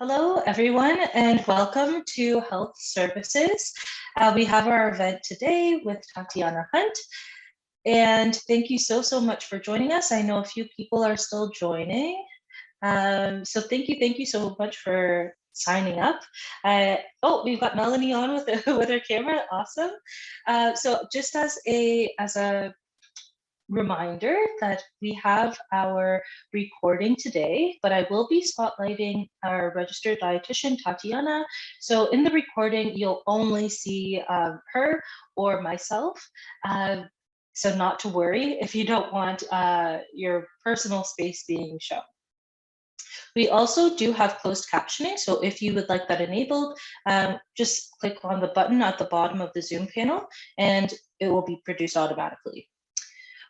Hello, everyone, and welcome to Health Services. We have our event today with Tatiana Hunt, and thank you so much for joining us. I know a few people are still joining, so thank you so much for signing up. We've got Melanie on with her camera. Awesome. So just as a reminder that we have our recording today, but I will be spotlighting our registered dietitian, Tatiana. So in the recording, you'll only see her or myself. So not to worry if you don't want your personal space being shown. We also do have closed captioning, so if you would like that enabled, just click on the button at the bottom of the Zoom panel and it will be produced automatically.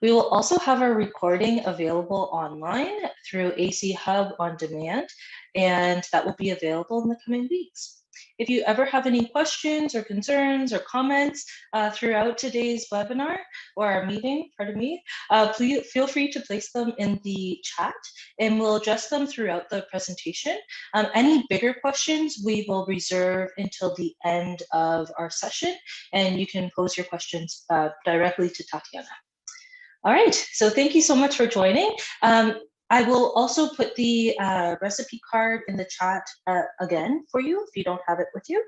We will also have our recording available online through AC Hub on demand, and that will be available in the coming weeks. If you ever have any questions or concerns or comments throughout today's webinar or our meeting, please feel free to place them in the chat and we'll address them throughout the presentation. Any bigger questions we will reserve until the end of our session, and you can pose your questions directly to Tatiana. All right, so thank you so much for joining. I will also put the recipe card in the chat again for you if you don't have it with you.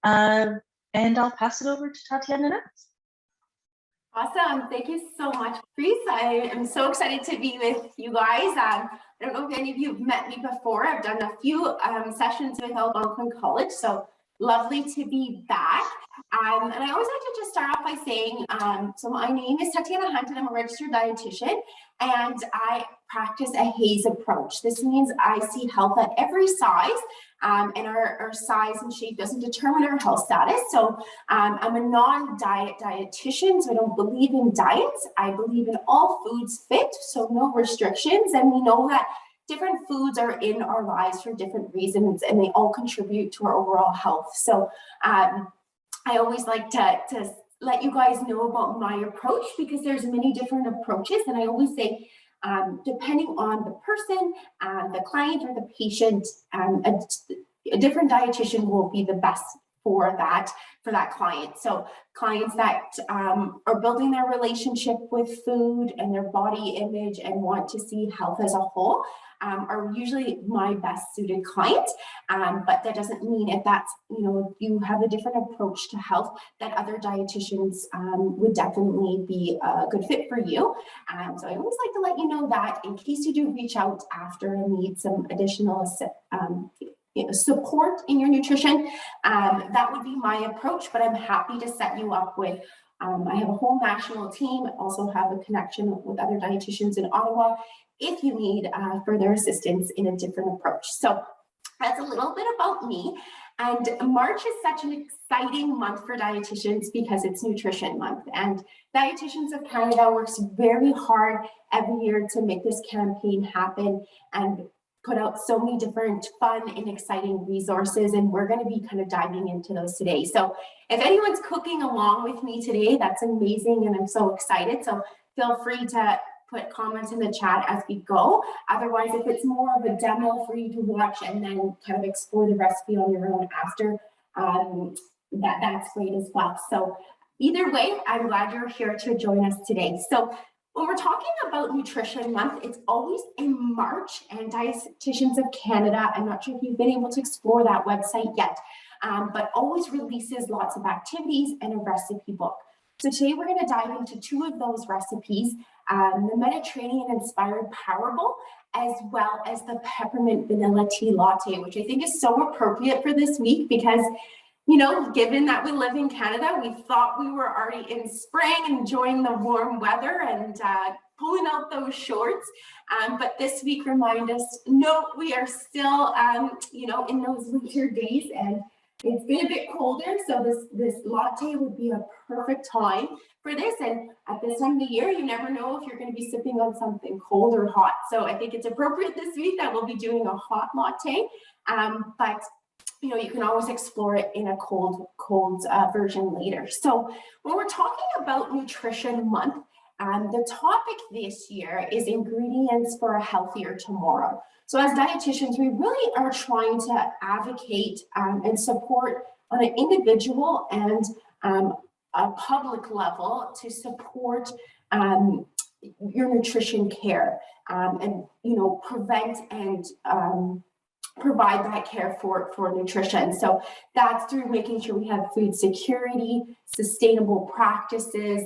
And I'll pass it over to Tatiana next. Awesome, thank you so much, Reese. I am so excited to be with you guys. I don't know if any of you have met me before. I've done a few sessions with Algonquin College, so lovely to be back. And I always like to just start off by saying, so my name is Tatiana Hunt and I'm a registered dietitian and I practice a HAZE approach. This means I see health at every size and our size and shape doesn't determine our health status. So I'm a non-diet dietitian, so I don't believe in diets. I believe in all foods fit, so no restrictions. And we know that different foods are in our lives for different reasons and they all contribute to our overall health. So I always like to let you guys know about my approach because there's many different approaches. And I always say, depending on the person, the client or the patient, a different dietitian will be the best for that client. So clients that are building their relationship with food and their body image and want to see health as a whole are usually my best suited client. But that doesn't mean if that's, if you have a different approach to health, that other dietitians would definitely be a good fit for you. So I always like to let you know that in case you do reach out after and need some additional support in your nutrition, that would be my approach, but I'm happy to set you up with, I have a whole national team, also have a connection with other dietitians in Ottawa if you need further assistance in a different approach. So that's a little bit about me. And March is such an exciting month for dietitians because it's Nutrition Month. And Dietitians of Canada works very hard every year to make this campaign happen and put out so many different fun and exciting resources, and we're going to be kind of diving into those today. So if anyone's cooking along with me today, that's amazing and I'm so excited. So feel free to put comments in the chat as we go. Otherwise, if it's more of a demo for you to watch and then kind of explore the recipe on your own after, that's great as well. So either way, I'm glad you're here to join us today. So when we're talking about Nutrition Month, it's always in March, and Dietitians of Canada, I'm not sure if you've been able to explore that website yet, but always releases lots of activities and a recipe book. So today we're going to dive into two of those recipes, the Mediterranean-inspired Power Bowl, as well as the peppermint vanilla tea latte, which I think is so appropriate for this week because given that we live in Canada, we thought we were already in spring, enjoying the warm weather and pulling out those shorts. But this week remind us, no, we are still, in those winter days and it's been a bit colder. So this latte would be a perfect time for this. And at this time of the year, you never know if you're going to be sipping on something cold or hot. So I think it's appropriate this week that we'll be doing a hot latte. But you can always explore it in a cold version later. So when we're talking about Nutrition Month, The topic this year is ingredients for a healthier tomorrow. So as dietitians, we really are trying to advocate and support on an individual and a public level to support your nutrition care and, you know, prevent and provide that care for nutrition. So that's through making sure we have food security, sustainable practices,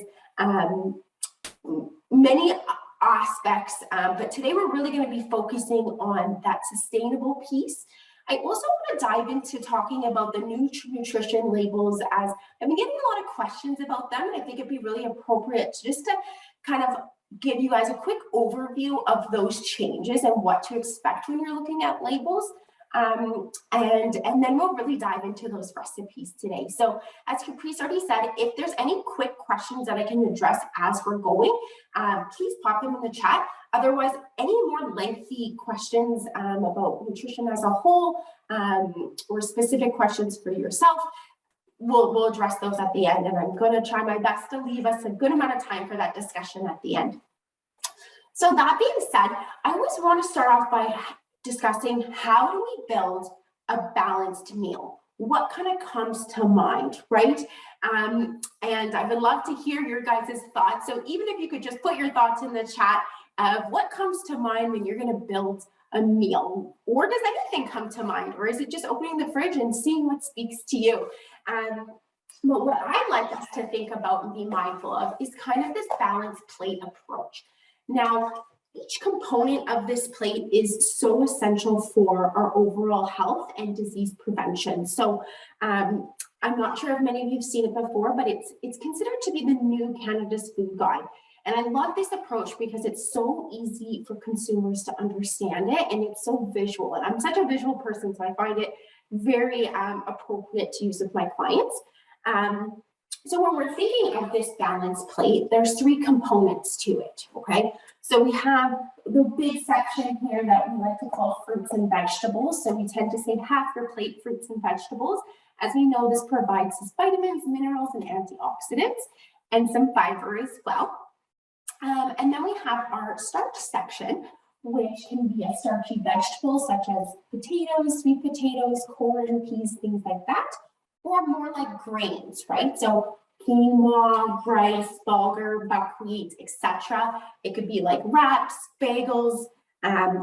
many aspects, but today we're really going to be focusing on that sustainable piece. I also want to dive into talking about the new nutrition labels, as I've been getting a lot of questions about them, and I think it'd be really appropriate just to kind of give you guys a quick overview of those changes and what to expect when you're looking at labels. And then we'll really dive into those recipes today. So as Caprice already said, if there's any quick questions that I can address as we're going, please pop them in the chat. Otherwise, any more lengthy questions about nutrition as a whole, or specific questions for yourself, we'll address those at the end. And I'm going to try my best to leave us a good amount of time for that discussion at the end. So that being said, I always want to start off by discussing how do we build a balanced meal? What kind of comes to mind, right? And I would love to hear your guys' thoughts. So even if you could just put your thoughts in the chat of what comes to mind when you're going to build a meal, or does anything come to mind, or is it just opening the fridge and seeing what speaks to you? But what I'd like us to think about and be mindful of is kind of this balanced plate approach. Now, each component of this plate is so essential for our overall health and disease prevention. So I'm not sure if many of you have seen it before, but it's considered to be the new Canada's food guide. And I love this approach because it's so easy for consumers to understand it, and it's so visual. And I'm such a visual person, so I find it very appropriate to use with my clients. So when we're thinking of this balanced plate, there's three components to it, okay? So we have the big section here that we like to call fruits and vegetables. So we tend to say half your plate fruits and vegetables. As we know, this provides us vitamins, minerals, and antioxidants, and some fiber as well. And then we have our starch section, which can be a starchy vegetables such as potatoes, sweet potatoes, corn, peas, things like that, or more like grains, right? So quinoa, rice, bulgur, buckwheat, etc. It could be like wraps, bagels,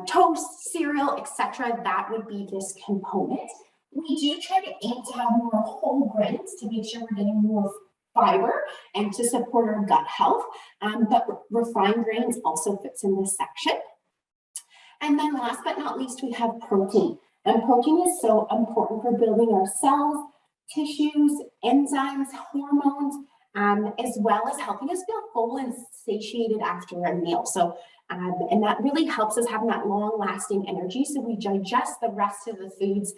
toast, cereal, etc. That would be this component. We do try to aim to have more whole grains to make sure we're getting more fiber and to support our gut health, but refined grains also fits in this section. And then last but not least, we have protein. And protein is so important for building our cells, tissues, enzymes, hormones, as well as helping us feel full and satiated after a meal. So, and that really helps us have that long-lasting energy. So we digest the rest of the foods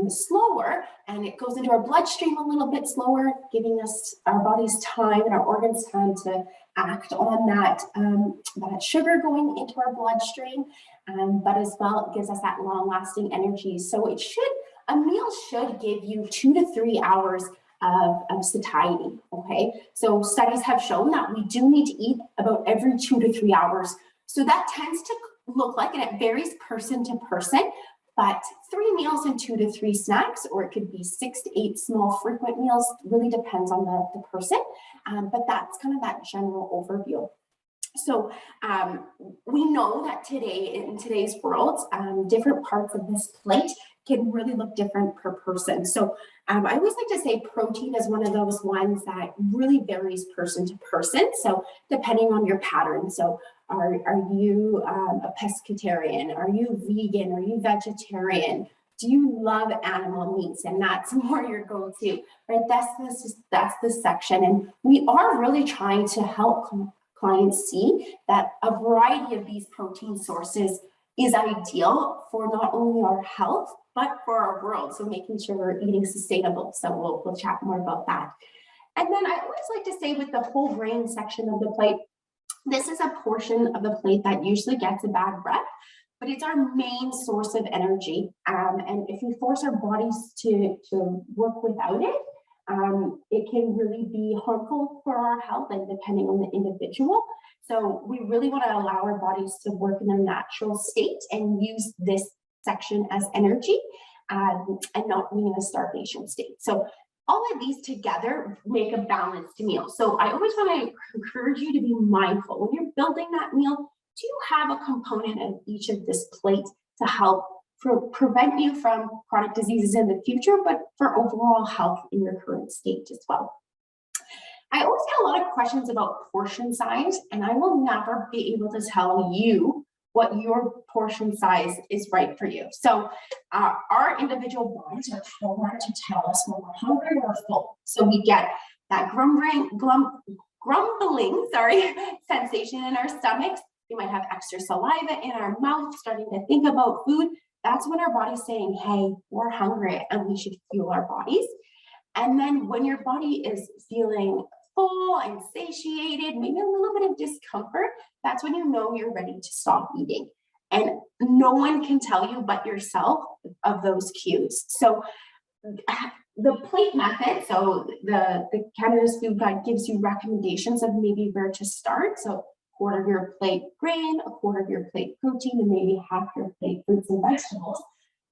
slower, and it goes into our bloodstream a little bit slower, giving us our body's time and our organs time to act on that, that sugar going into our bloodstream, but as well, it gives us that long-lasting energy. So a meal should give you 2 to 3 hours of satiety, okay? So studies have shown that we do need to eat about every 2 to 3 hours. So that tends to look like, and it varies person to person, but 3 meals and 2 to 3 snacks, or it could be 6 to 8 small frequent meals, really depends on the person, but that's kind of that general overview. So we know that today, in today's world, different parts of this plate can really look different per person. So I always like to say protein is one of those ones that really varies person to person. So depending on your pattern. So are you a pescatarian? Are you vegan? Are you vegetarian? Do you love animal meats? And that's more your go-to, right? That's the section. And we are really trying to help clients see that a variety of these protein sources is ideal for not only our health, but for our world. So making sure we're eating sustainable. So we'll chat more about that. And then I always like to say with the whole grain section of the plate, this is a portion of the plate that usually gets a bad rep, but it's our main source of energy. And if we force our bodies to work without it, it can really be harmful for our health and depending on the individual. So we really want to allow our bodies to work in a natural state and use this section as energy and not be in a starvation state. So all of these together make a balanced meal. So I always want to encourage you to be mindful when you're building that meal. Do you have a component of each of this plate to help prevent you from chronic diseases in the future, but for overall health in your current state as well? I always get a lot of questions about portion size, and I will never be able to tell you what your portion size is right for you. So our individual bodies are programmed to tell us when we're hungry or full. So we get that grumbling sensation in our stomachs. We might have extra saliva in our mouth, starting to think about food. That's when our body's saying, hey, we're hungry and we should fuel our bodies. And then when your body is feeling full and satiated, maybe a little bit of discomfort, that's when you know you're ready to stop eating. And no one can tell you but yourself of those cues. So the plate method, so the Canada's Food Guide gives you recommendations of maybe where to start. So quarter of your plate grain, a quarter of your plate protein, and maybe half your plate fruits and vegetables.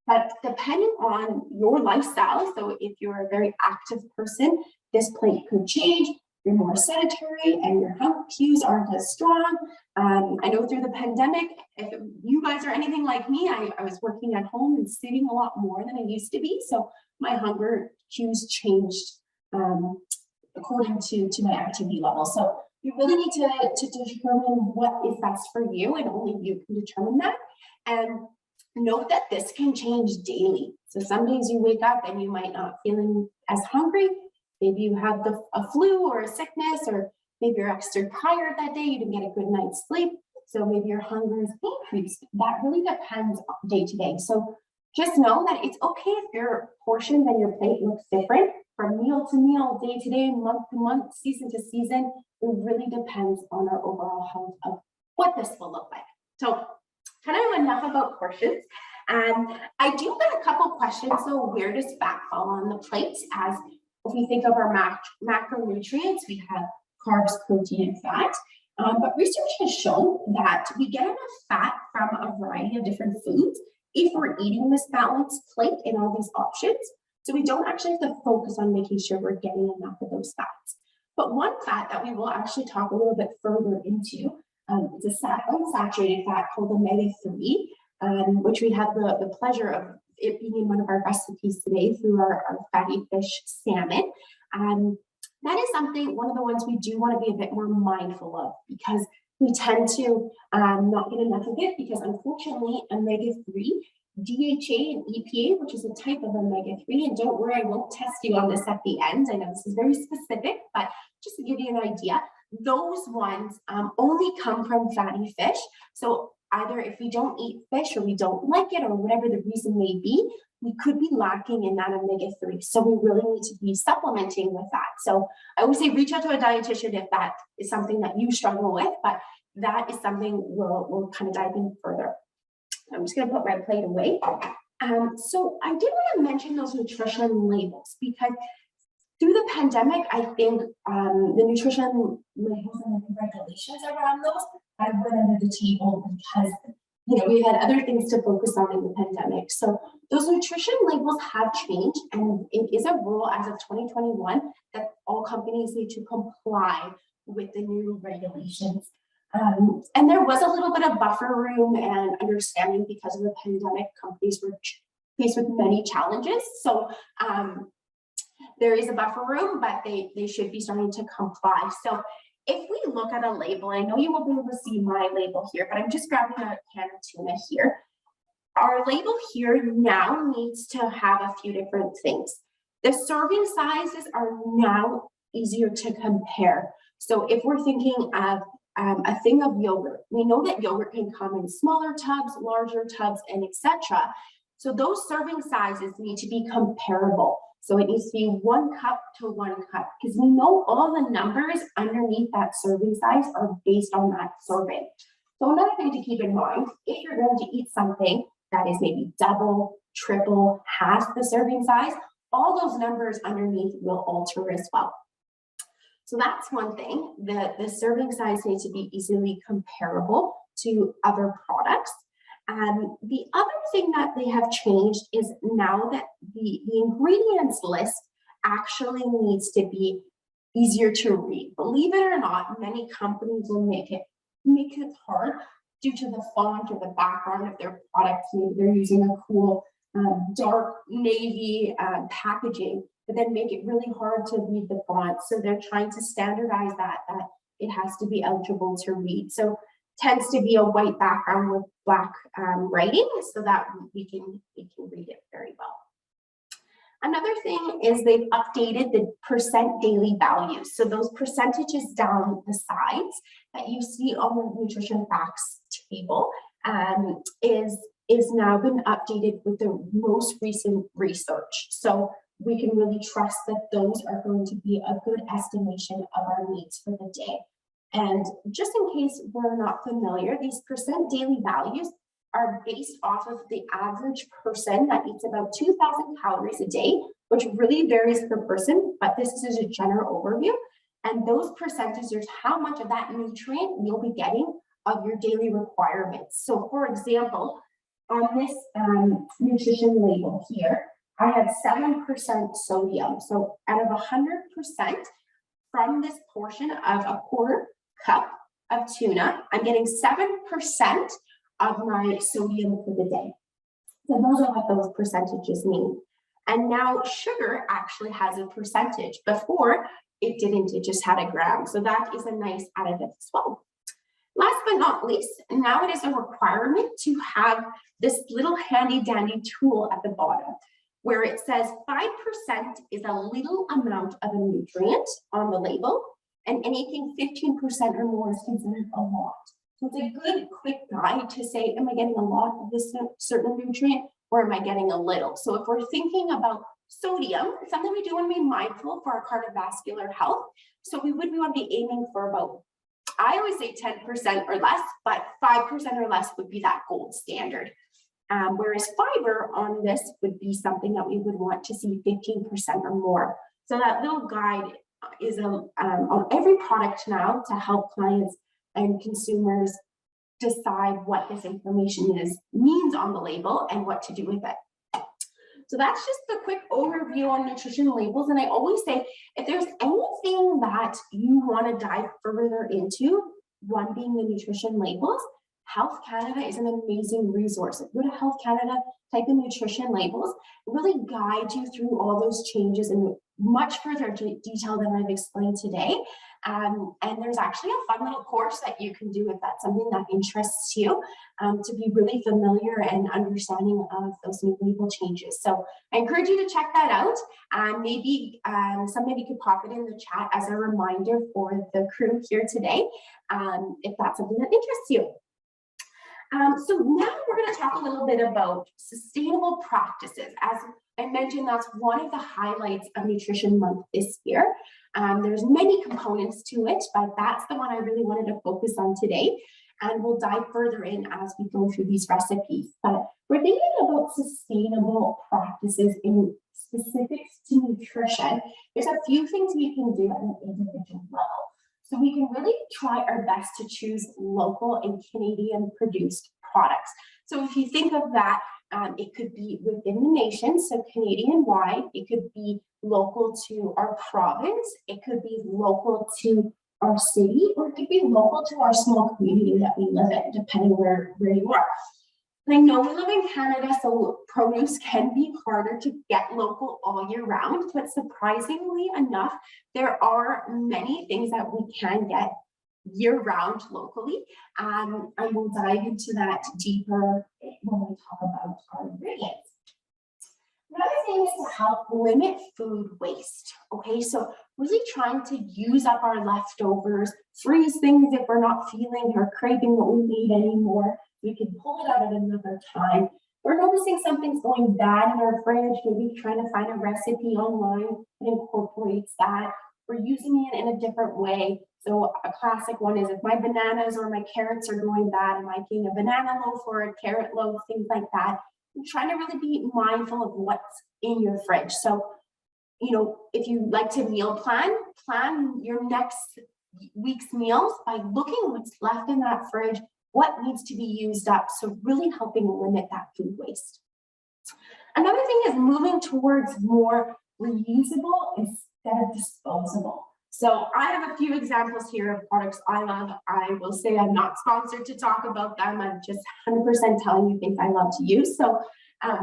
But depending on your lifestyle, so if you're a very active person, this plate could change. You're more sedentary and your hunger cues aren't as strong. I know through the pandemic, if you guys are anything like me, I was working at home and sitting a lot more than I used to be. So my hunger cues changed according to my activity level. So you really need to determine what is best for you, and only you can determine that. And note that this can change daily. So some days you wake up and you might not feeling as hungry. Maybe you have a flu or a sickness, or maybe you're extra tired that day, you didn't get a good night's sleep. So maybe your hunger is increased. That really depends day to day. So just know that it's okay if your portions and your plate looks different from meal to meal, day to day, month to month, season to season. It really depends on our overall health of what this will look like. So kind of enough about portions. I do get a couple questions. So where does fat fall on the plate? As if we think of our macronutrients, we have carbs, protein, and fat. But research has shown that we get enough fat from a variety of different foods if we're eating this balanced plate and all these options. So we don't actually have to focus on making sure we're getting enough of those fats. But one fat that we will actually talk a little bit further into is a unsaturated fat called omega-3, which we have the pleasure of it being in one of our recipes today through our fatty fish salmon. That is something, one of the ones we do want to be a bit more mindful of, because we tend to not get enough of it, because unfortunately omega-3, DHA and EPA, which is a type of omega-3, and don't worry, I won't test you on this at the end. I know this is very specific, but just to give you an idea, those ones only come from fatty fish. So either if we don't eat fish or we don't like it or whatever the reason may be, we could be lacking in that omega-3. So we really need to be supplementing with that. So I would say reach out to a dietitian if that is something that you struggle with, but that is something we'll kind of dive in further. I'm just going to put my plate away. So I did want to mention those nutrition labels, because through the pandemic, I think the nutrition labels and the regulations around those have went under the table, because we had other things to focus on in the pandemic. So those nutrition labels have changed, and it is a rule as of 2021 that all companies need to comply with the new regulations. And there was a little bit of buffer room and understanding because of the pandemic. Companies were faced with many challenges. So there is a buffer room, but they should be starting to comply. So if we look at a label, I know you won't be able to see my label here, but I'm just grabbing a can of tuna here. Our label here now needs to have a few different things. The serving sizes are now easier to compare. So if we're thinking of a thing of yogurt, we know that yogurt can come in smaller tubs, larger tubs, and etc. So those serving sizes need to be comparable. So it needs to be 1 cup to 1 cup, because we know all the numbers underneath that serving size are based on that serving. So another thing to keep in mind, if you're going to eat something that is maybe double, triple, half the serving size, all those numbers underneath will alter as well. So that's one thing. The serving size needs to be easily comparable to other products. The other thing that they have changed is now that the ingredients list actually needs to be easier to read. Believe it or not, many companies will make it hard due to the font or the background of their product. Maybe they're using a cool dark navy packaging, but then make it really hard to read the font. So they're trying to standardize that it has to be eligible to read. So tends to be a white background with black writing so that we can read it very well. Another thing is they've updated the % daily values. So those percentages down the sides that you see on the nutrition facts table is now been updated with the most recent research. So we can really trust that those are going to be a good estimation of our needs for the day. And just in case we're not familiar, these % daily values are based off of the average person that eats about 2,000 calories a day, which really varies per person, but this is a general overview. And those percentages are how much of that nutrient you'll be getting of your daily requirements. So for example, on this nutrition label here, I have 7% sodium. So out of 100% from this portion of a quarter cup of tuna, I'm getting 7% of my sodium for the day. So those are what those percentages mean. And now sugar actually has a percentage. Before it didn't, it just had a gram. So that is a nice additive as well. Last but not least, now it is a requirement to have this little handy dandy tool at the bottom where it says 5% is a little amount of a nutrient on the label, and anything 15% or more is considered a lot. So it's a good quick guide to say, am I getting a lot of this certain nutrient or am I getting a little? So if we're thinking about sodium, it's something we do want to be mindful for our cardiovascular health. So we would want to be aiming for about, I always say 10% or less, but 5% or less would be that gold standard. Whereas fiber on this would be something that we would want to see 15% or more. So that little guide is on every product now to help clients and consumers decide what this information means on the label and what to do with it. So that's just a quick overview on nutrition labels. And I always say, if there's anything that you want to dive further into, one being the nutrition labels, Health Canada is an amazing resource. If you go to Health Canada, type in nutrition labels, it really guides you through all those changes in much further detail than I've explained today. And there's actually a fun little course that you can do if that's something that interests you, to be really familiar and understanding of those new label changes. So I encourage you to check that out. Maybe somebody could pop it in the chat as a reminder for the crew here today, if that's something that interests you. So now we're going to talk a little bit about sustainable practices. As I mentioned, that's one of the highlights of Nutrition Month this year. There's many components to it, but that's the one I really wanted to focus on today. And we'll dive further in as we go through these recipes. But we're thinking about sustainable practices in specifics to nutrition. There's a few things we can do at an individual level. So we can really try our best to choose local and Canadian produced products. So if you think of that, it could be within the nation, so Canadian-wide, it could be local to our province, it could be local to our city, or it could be local to our small community that we live in, depending where you are. And I know we live in Canada, so produce can be harder to get local all year round, but surprisingly enough, there are many things that we can get year-round locally, and we'll dive into that deeper when we talk about our ingredients. Another thing is to help limit food waste. Okay, so really trying to use up our leftovers, freeze things if we're not feeling or craving what we need anymore. We can pull it out at another time. We're noticing something's going bad in our fridge, maybe trying to find a recipe online that incorporates that. We're using it in a different way. So a classic one is if my bananas or my carrots are going bad, am I making a banana loaf or a carrot loaf, things like that. I'm trying to really be mindful of what's in your fridge. So you know, if you like to meal plan your next week's meals by looking what's left in that fridge, what needs to be used up. So really helping limit that food waste. Another thing is moving towards more reusable instead of disposable. So I have a few examples here of products I love. I will say I'm not sponsored to talk about them. I'm just 100% telling you things I love to use. So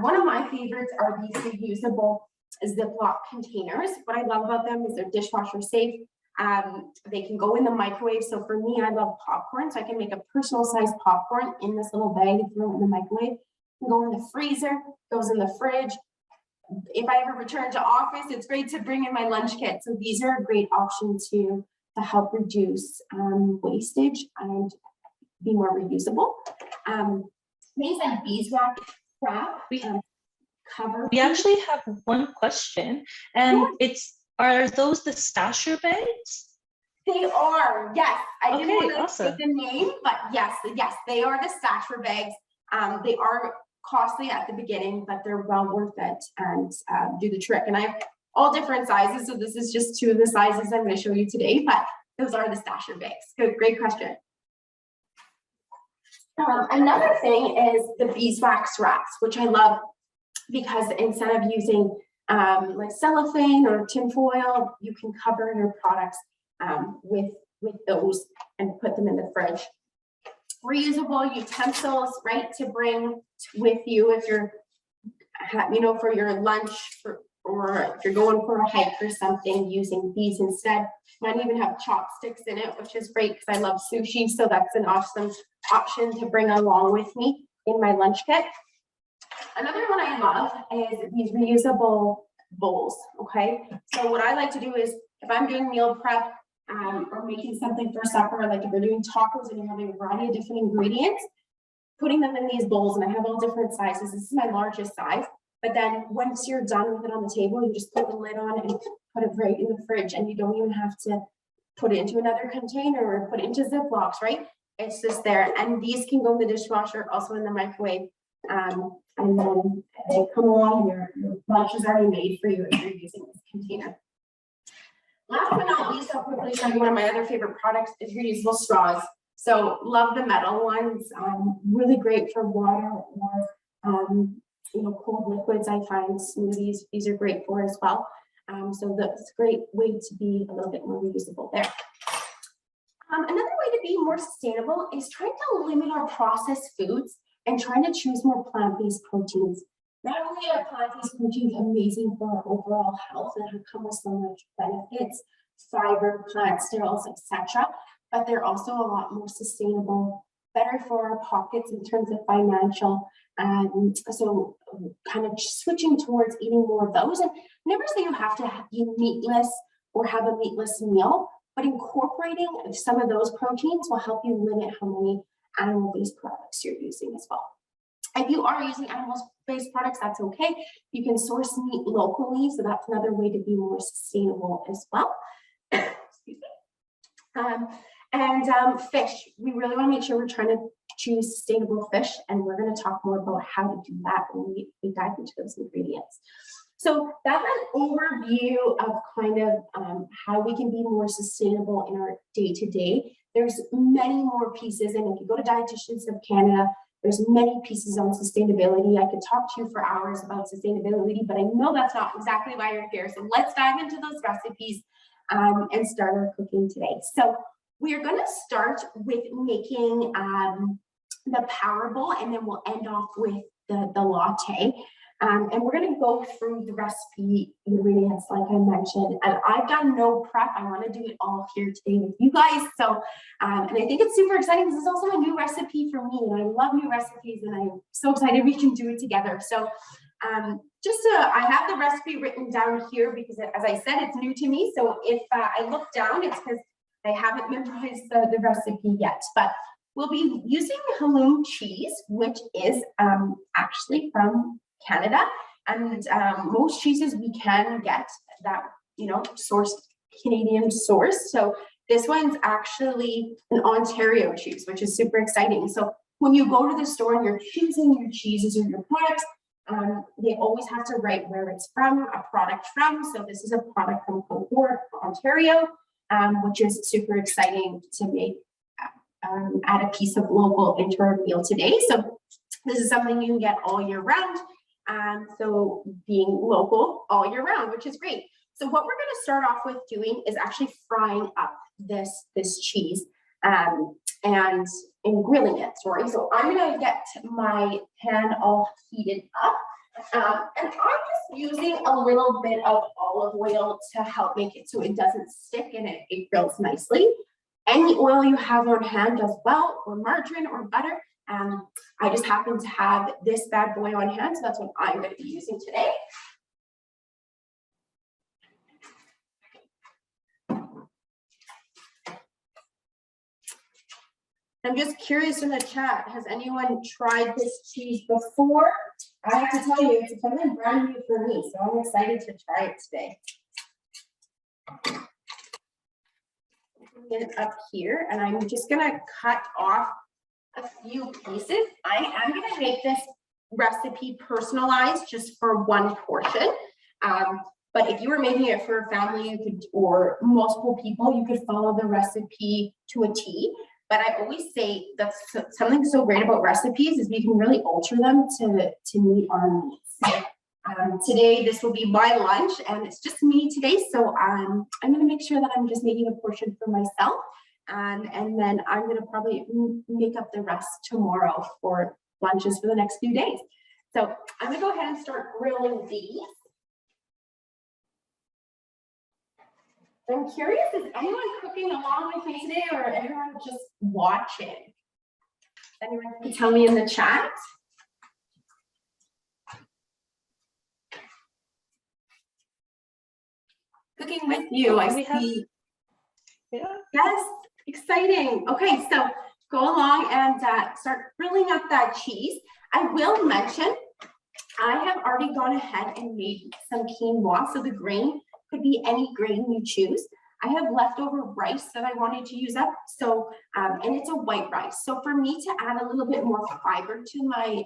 one of my favorites are these reusable Ziploc containers. What I love about them is they're dishwasher safe. They can go in the microwave. So for me, I love popcorn. So I can make a personal sized popcorn in this little bag and throw it in the microwave. Go in the freezer, goes in the fridge. If I ever return to office, it's great to bring in my lunch kit. So these are a great option to help reduce wastage and be more reusable. Things like beeswax wrap cover. We actually have one question, and are those the stasher bags? They are, yes. I didn't want to awesome. say the name, but yes, they are the stasher bags. They are costly at the beginning, but they're well worth it and do the trick. And I have all different sizes, so this is just two of the sizes I'm going to show you today, but those are the stasher bags. Good, great question. Another thing is the Beeswax Racks, which I love because instead of using like cellophane or tinfoil, you can cover your products with those and put them in the fridge. Reusable utensils, right, to bring with you if you're, you know, for your lunch, or if you're going for a hike or something, using these instead. Might even have chopsticks in it, which is great because I love sushi, so that's an awesome option to bring along with me in my lunch kit. Another one I love is these reusable bowls, okay? So what I like to do is, if I'm doing meal prep, or making something for supper, like if you're doing tacos and you're having a variety of different ingredients, putting them in these bowls, and I have all different sizes. This is my largest size. But then once you're done with it on the table, you just put the lid on and put it right in the fridge, and you don't even have to put it into another container or put it into Ziplocs, right? It's just there. And these can go in the dishwasher, also in the microwave. And then they come along, your lunch is already made for you if you're using this container. Last but not least, I'll quickly show you one of my other favorite products is reusable straws. So love the metal ones, really great for water or you know, cold liquids. I find smoothies, these are great for as well. So that's a great way to be a little bit more reusable there. Another way to be more sustainable is trying to limit our processed foods and trying to choose more plant-based proteins. Not only are plant-based proteins amazing for our overall health and come with so much benefits, fiber, plant sterols, etc., but they're also a lot more sustainable, better for our pockets in terms of financial. So kind of switching towards eating more of those. And never say you have to be meatless or have a meatless meal, but incorporating some of those proteins will help you limit how many animal-based products you're using as well. If you are using animal-based products, that's okay. You can source meat locally, so that's another way to be more sustainable as well. Excuse me. Fish. We really want to make sure we're trying to choose sustainable fish, and we're going to talk more about how to do that when we dive into those ingredients. So that's an overview of kind of how we can be more sustainable in our day-to-day. There's many more pieces, and if you go to Dietitians of Canada, there's many pieces on sustainability. I could talk to you for hours about sustainability, but I know that's not exactly why you're here. So let's dive into those recipes and start our cooking today. So we are going to start with making the power bowl, and then we'll end off with the latte. And we're going to go through the recipe ingredients, like I mentioned. And I've done no prep. I want to do it all here today with you guys. So, and I think it's super exciting. This is also a new recipe for me, and I love new recipes, and I'm so excited we can do it together. So, I have the recipe written down here because, as I said, it's new to me. So if I look down, it's because I haven't memorized the recipe yet. But we'll be using halloum cheese, which is actually from Canada, and most cheeses we can get that, you know, sourced Canadian source. So this one's actually an Ontario cheese, which is super exciting. So when you go to the store and you're choosing your cheeses or your products, They always have to write where it's from, a product from. So this is a product from Concord, Ontario, which is super exciting to make, add a piece of local into our meal today. So this is something you can get all year round. So being local all year round, which is great. So what we're going to start off with doing is actually frying up this cheese and grilling it, sorry. So I'm going to get my pan all heated up. And I'm just using a little bit of olive oil to help make it so it doesn't stick and it grills nicely. Any oil you have on hand does well, or margarine or butter. I just happen to have this bad boy on hand, so that's what I'm going to be using today. I'm just curious in the chat, has anyone tried this cheese before? I have to tell you, it's something brand new for me, so I'm excited to try it today. Get it up here, and I'm just gonna cut off a few pieces. I am gonna make this recipe personalized just for one portion. But if you were making it for a family, you could, or multiple people, you could follow the recipe to a T. But I always say that's something so great about recipes is we can really alter them to meet our needs. So, today, this will be my lunch, and it's just me today. So I'm going to make sure that I'm just making a portion for myself. And then I'm going to probably make up the rest tomorrow for lunches for the next few days. So I'm going to go ahead and start grilling these. I'm curious, is anyone cooking along with me today, or everyone just watching? Anyone can tell me in the chat. Cooking with you, I see. Yes, exciting. Okay, so go along and start grilling up that cheese. I will mention, I have already gone ahead and made some quinoa, so the grain could be any grain you choose. I have leftover rice that I wanted to use up. So, and it's a white rice. So for me to add a little bit more fiber to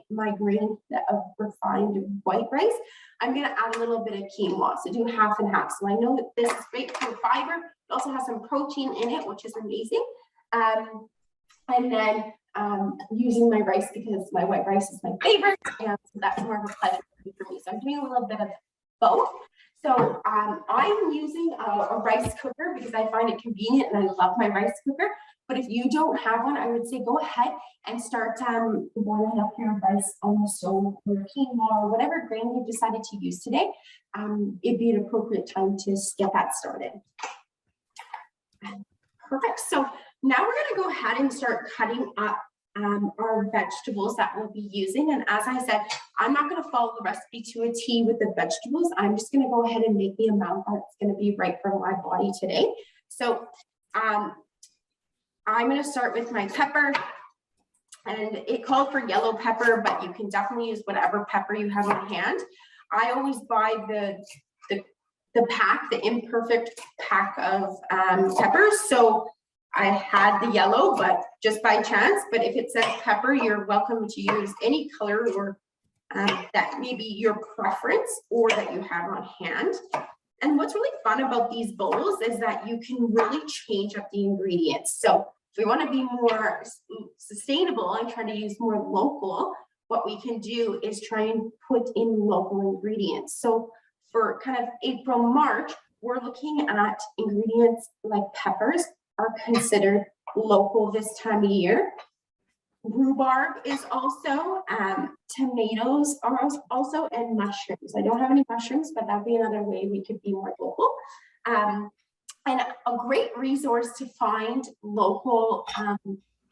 my grain of refined white rice, I'm gonna add a little bit of quinoa. So do half and half. So I know that this is great for fiber. It also has some protein in it, which is amazing. And then using my rice because my white rice is my favorite. And so that's more of a pleasure for me. So I'm doing a little bit of both. So I'm using a rice cooker because I find it convenient and I love my rice cooker. But if you don't have one, I would say go ahead and start boiling up your rice on the stove or quinoa or whatever grain you've decided to use today. It'd be an appropriate time to get that started. Perfect. So now we're going to go ahead and start cutting up our vegetables that we'll be using. And as I said, I'm not going to follow the recipe to a T with the vegetables. I'm just going to go ahead and make the amount that's going to be right for my body today. So I'm going to start with my pepper, and it called for yellow pepper, but you can definitely use whatever pepper you have on hand. I always buy the pack, the imperfect pack of peppers. So I had the yellow, but just by chance. But if it says pepper, you're welcome to use any color or that may be your preference or that you have on hand. And what's really fun about these bowls is that you can really change up the ingredients. So if we want to be more sustainable and try to use more local, what we can do is try and put in local ingredients. So for kind of April, March, we're looking at ingredients like peppers are considered local this time of year. Rhubarb is also, tomatoes are also, and mushrooms. I don't have any mushrooms, but that'd be another way we could be more local. And a great resource to find local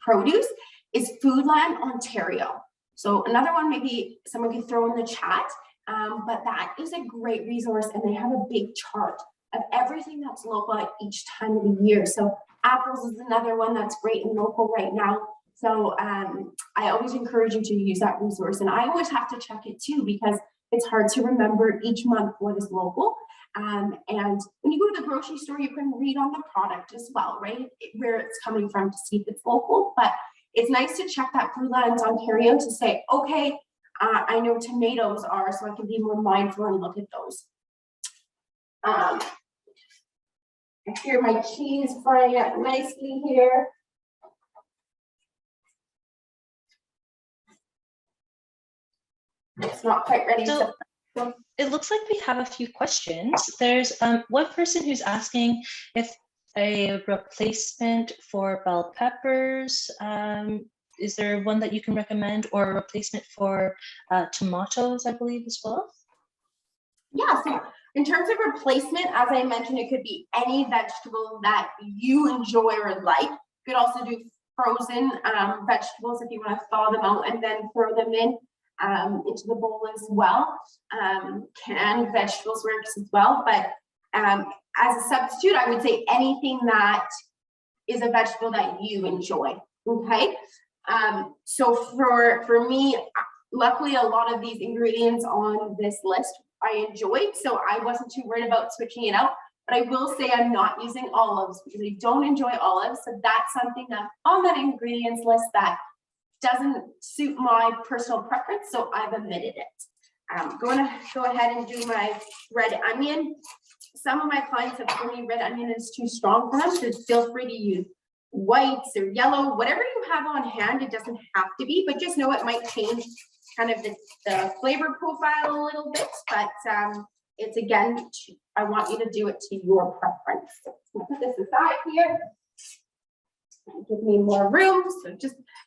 produce is Foodland Ontario. So another one maybe someone could throw in the chat, but that is a great resource, and they have a big chart of everything that's local at each time of the year. So apples is another one that's great and local right now. So I always encourage you to use that resource. And I always have to check it too, because it's hard to remember each month what is local. And when you go to the grocery store, you can read on the product as well, right? Where it's coming from to see if it's local. But it's nice to check that Foodland Ontario to say, okay, I know tomatoes are, so I can be more mindful and look at those. I hear my cheese frying up nicely here. It's not quite ready. So it looks like we have a few questions. There's one person who's asking if a replacement for bell peppers, is there one that you can recommend, or a replacement for tomatoes, I believe, as well? Yeah, so in terms of replacement, as I mentioned, it could be any vegetable that you enjoy or like. You could also do frozen vegetables if you want to thaw them out and then throw them in into the bowl as well. Canned vegetables works as well, but as a substitute, I would say anything that is a vegetable that you enjoy. Okay, so for me, luckily a lot of these ingredients on this list I enjoyed, so I wasn't too worried about switching it out. But I will say I'm not using olives because I don't enjoy olives, so that's something that's on that ingredients list that doesn't suit my personal preference, so I've omitted it. I'm going to go ahead and do my red onion. Some of my clients have told me red onion is too strong for them, so feel free to use whites or yellow, whatever you have on hand. It doesn't have to be, but just know it might change kind of the flavor profile a little bit, but it's again, I want you to do it to your preference. So I'm gonna put this aside here. Give me more room. So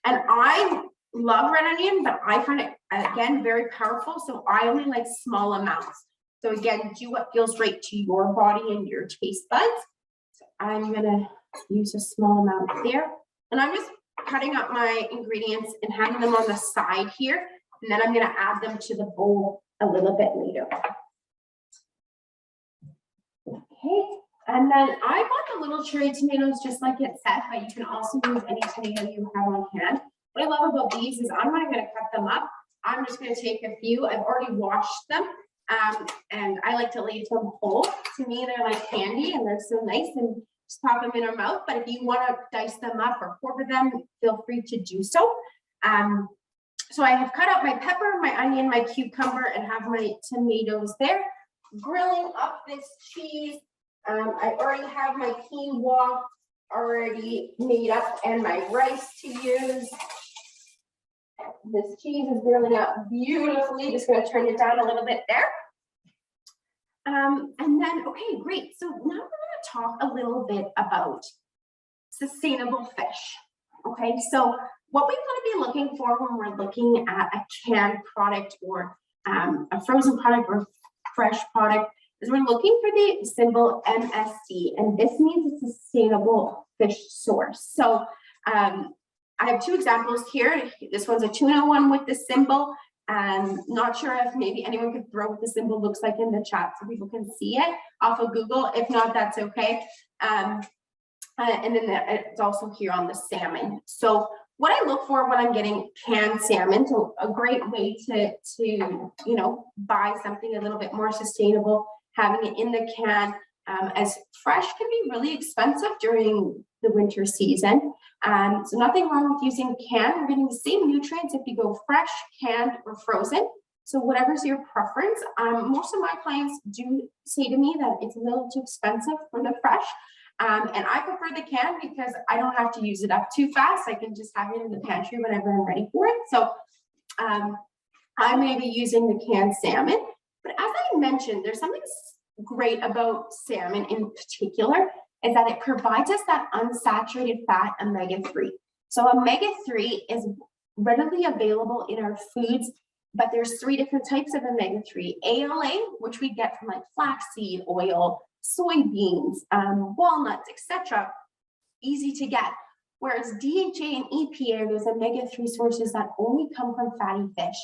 and I love red onion, but I find it again very powerful. So I only like small amounts. So again, do what feels right to your body and your taste buds. So I'm gonna use a small amount there, and I'm just cutting up my ingredients and having them on the side here, and then I'm gonna add them to the bowl a little bit later. Okay, and then I bought the little cherry tomatoes just like it said, but you can also use any tomato you have on hand. What I love about these is I'm not gonna cut them up. I'm just gonna take a few. I've already washed them, and I like to leave them whole. To me, they're like candy and they're so nice, and just pop them in our mouth. But if you want to dice them up or quarter them, feel free to do so. So I have cut up my pepper, my onion, my cucumber, and have my tomatoes there. Grilling up this cheese. I already have my quinoa already made up and my rice to use. This cheese is grilling up beautifully. Just going to turn it down a little bit there. And then, okay, great. So now we're going to talk a little bit about sustainable fish. Okay, so what we want to be looking for when we're looking at a canned product or a frozen product or fresh product is we're looking for the symbol MSC, and this means it's a sustainable fish source. So I have two examples here. This one's a tuna one with the symbol. Not sure if maybe anyone could throw what the symbol looks like in the chat so people can see it off of Google. If not, that's okay. And then it's also here on the salmon. So what I look for when I'm getting canned salmon, so a great way to you know, buy something a little bit more sustainable, having it in the can, as fresh can be really expensive during the winter season. So nothing wrong with using canned. We're getting the same nutrients if you go fresh, canned, or frozen. So whatever's your preference. Most of my clients do say to me that it's a little too expensive for the fresh. And I prefer the can because I don't have to use it up too fast. I can just have it in the pantry whenever I'm ready for it. So I may be using the canned salmon, but as I mentioned, there's something great about salmon in particular is that it provides us that unsaturated fat omega-3. So omega-3 is readily available in our foods, but there's 3 different types of omega-3. ALA, which we get from like flaxseed oil, soybeans, walnuts, etc. Easy to get. Whereas DHA and EPA are those omega-3 sources that only come from fatty fish.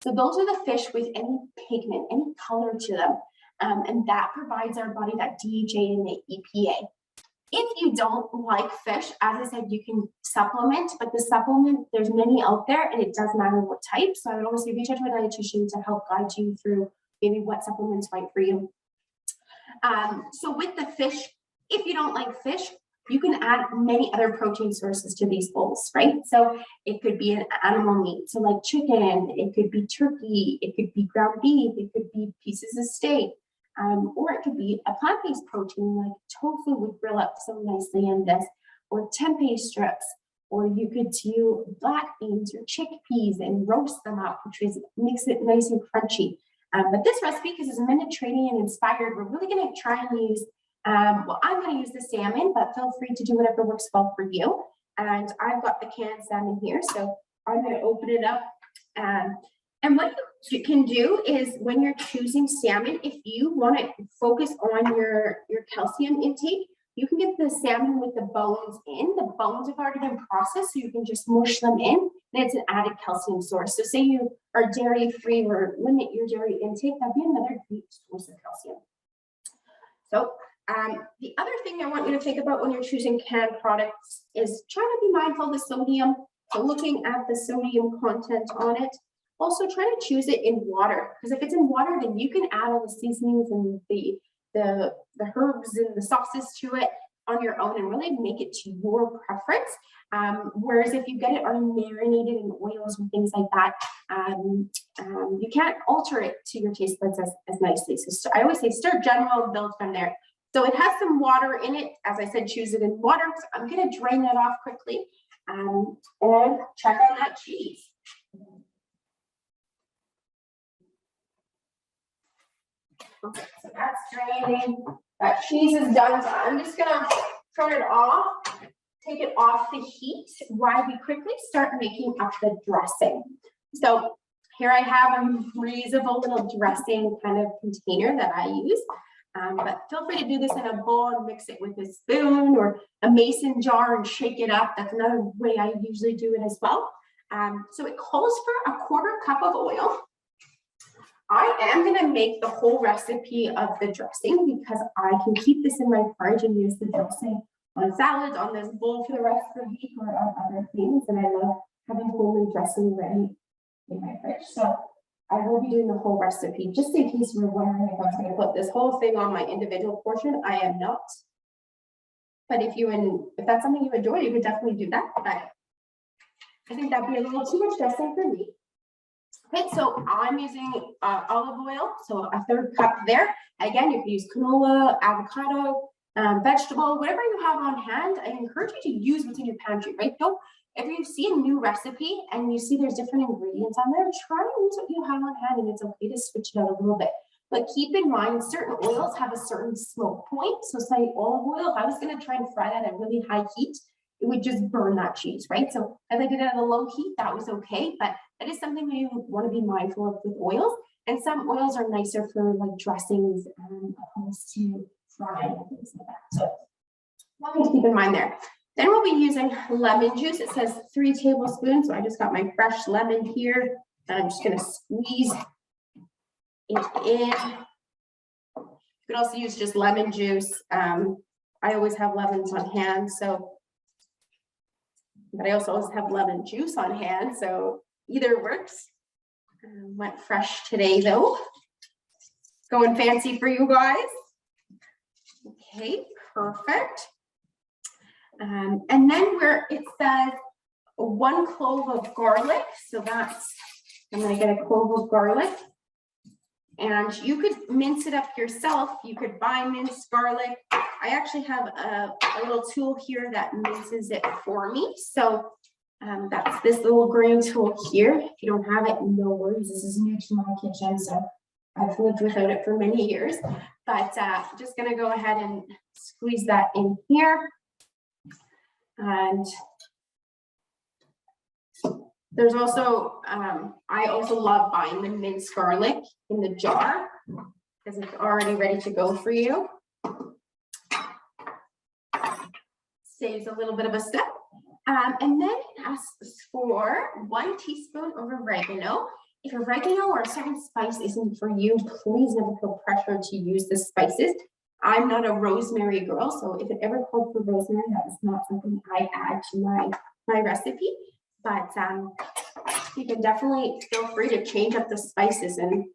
So those are the fish with any pigment, any color to them. And that provides our body that DHA and the EPA. If you don't like fish, as I said, you can supplement, but the supplement, there's many out there and it does matter what type. So I would always say reach out to a dietitian to help guide you through maybe what supplements right for you. So with the fish, if you don't like fish, You can add many other protein sources to these bowls, right? So it could be an animal meat, so like chicken, it could be turkey, it could be ground beef, it could be pieces of steak, or it could be a plant-based protein like tofu would grill up so nicely in this, or tempeh strips, or you could do black beans or chickpeas and roast them up, which makes it nice and crunchy. But this recipe, because it's Mediterranean inspired, we're really going to try and use, well, I'm going to use the salmon, but feel free to do whatever works well for you. And I've got the canned salmon here, so I'm going to open it up. And what you can do is when you're choosing salmon, if you want to focus on your calcium intake, you can get the salmon with the bones in. The bones have already been processed, so you can just mush them in, and it's an added calcium source. So say you are dairy free or limit your dairy intake, that'd be another great source of calcium. So the other thing I want you to think about when you're choosing canned products is trying to be mindful of the sodium, so looking at the sodium content on it. Also try to choose it in water, because if it's in water, then you can add all the seasonings and the herbs and the sauces to it on your own and really make it to your preference. Whereas if you get it already marinated in oils and things like that, you can't alter it to your taste buds as nicely. So I always say start general, build from there. So it has some water in it. As I said, choose it in water. So I'm going to drain that off quickly and check on that cheese. Okay, so that's draining. That cheese is done. So I'm just gonna turn it off, take it off the heat while we quickly start making up the dressing. So here I have a reusable little dressing kind of container that I use. But feel free to do this in a bowl and mix it with a spoon or a mason jar and shake it up. That's another way I usually do it as well. So it calls for a 1/4 cup of oil. I am going to make the whole recipe of the dressing because I can keep this in my fridge and use the dressing on salads, on this bowl for the rest of the week, or on other things. And I love having homemade dressing ready in my fridge. So I will be doing the whole recipe just in case you're wondering if I was going to put this whole thing on my individual portion. I am not. But if that's something you enjoy, you could definitely do that. But I think that'd be a little too much dressing for me. Okay, so I'm using olive oil, so a 1/3 cup there. Again, you can use canola, avocado, vegetable, whatever you have on hand. I encourage you to use what's in your pantry, right? So if you see a new recipe and you see there's different ingredients on there, try and use what you have on hand, and it's okay to switch it out a little bit. But keep in mind, certain oils have a certain smoke point. So say olive oil, if I was going to try and fry that at really high heat, it would just burn that cheese, right? So if I did it at a low heat, that was okay. But that is something you want to be mindful of with oils. And some oils are nicer for like dressings opposed to frying and things like that. So one thing to keep in mind there. Then we'll be using lemon juice. It says 3 tablespoons. So I just got my fresh lemon here. And I'm just going to squeeze it in. You could also use just lemon juice. I always have lemons on hand. But I also always have lemon juice on hand. So either works. Went fresh today though. Going fancy for you guys. Okay, perfect. And then where it says 1 clove of garlic. So that's, I'm gonna get a clove of garlic. And you could mince it up yourself. You could buy minced garlic. I actually have a little tool here that minces it for me. So that's this little green tool here. If you don't have it, no worries. This is new to my kitchen, so I've lived without it for many years. But just gonna go ahead and squeeze that in here. And there's also, I also love buying the minced garlic in the jar because it's already ready to go for you. Saves a little bit of a step. And then it asks for 1 teaspoon of oregano. If oregano or a certain spice isn't for you, please never feel pressure to use the spices. I'm not a rosemary girl, so if it ever called for rosemary, that is not something I add to my recipe. But you can definitely feel free to change up the spices and